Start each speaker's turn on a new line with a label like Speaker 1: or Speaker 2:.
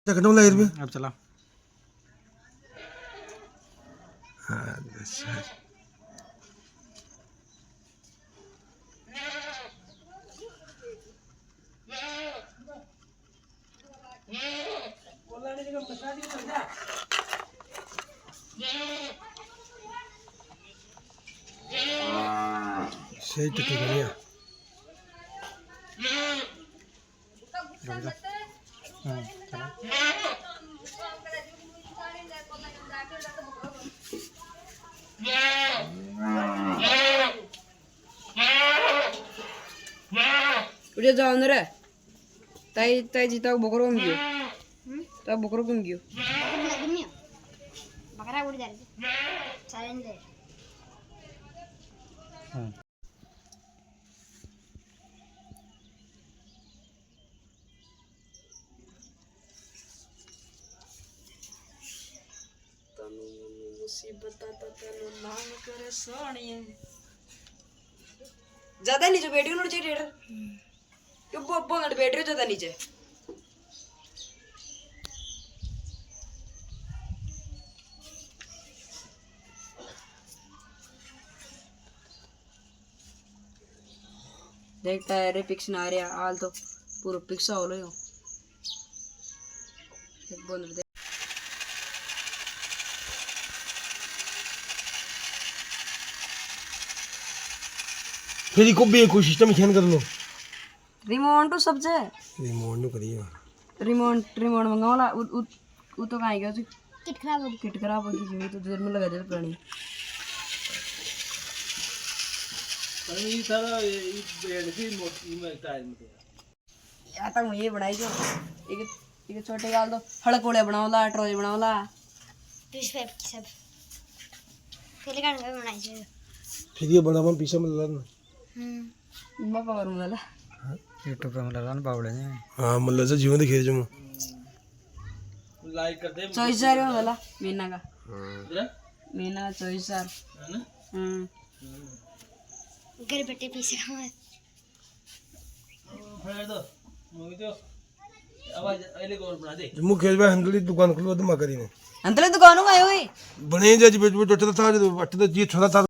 Speaker 1: कटोला यार भी
Speaker 2: अब चला।
Speaker 1: हाँ अच्छा सही टके करिया
Speaker 2: चला।
Speaker 3: udah jalan रे tay tay cita bokor om gyo tay bokor om gyo
Speaker 4: बकरा उड़ जा रही साइलेंट दे
Speaker 3: तनु मुसीबत तनु नाम करे सोनिए ज्यादा नीचे बैठी उन्होंने चाहिए रेडर क्यों बहुत बैठ रहे हो ज्यादा नीचे देखता है रे पिक्स ना रहा हाल तो पूरा पिक्स हो लो एक बोल दे
Speaker 1: फिर को भी कोई सिस्टम खेन कर लो
Speaker 3: रिमोट तो सब जे
Speaker 1: रिमोट नु करियो
Speaker 3: रिमोट रिमोट मंगाओला उ तो कहां गया जी
Speaker 4: किट खराब हो गई
Speaker 3: किट खराब हो गई जी तो देर में लगा दे पुरानी
Speaker 2: ये सारा ये बेड की मोटी में टाइम में
Speaker 3: या तक ये बनाई जो एक छोटे गाल दो हड़कोड़े बनाओला ट्रॉली बनाओला
Speaker 4: फिश पे सब पहले का बनाई चाहिए
Speaker 1: फिर ये बड़ा हम पीछे में लड़ना
Speaker 3: मैं पकड़ दूंगा
Speaker 2: यूट्यूब पे मिला ना बावड़े ने
Speaker 1: हां मल्ला से जीवन दिखे जमो
Speaker 2: लाइक कर दे
Speaker 3: चॉइस आ रहा वाला मीना का
Speaker 2: हां
Speaker 3: मीना चॉइस आ
Speaker 2: है ना
Speaker 4: घर बैठे पीछे खाओ
Speaker 2: फड़ दो मुझे तो आवाज आइले कौन बना दे
Speaker 1: जम्मू खेल में हंगली दुकान खुलवा दमा करी ने
Speaker 3: अंतले दुकानों का आए हुए
Speaker 1: बने जा जी बेट बेट था जो अट जी छोटा था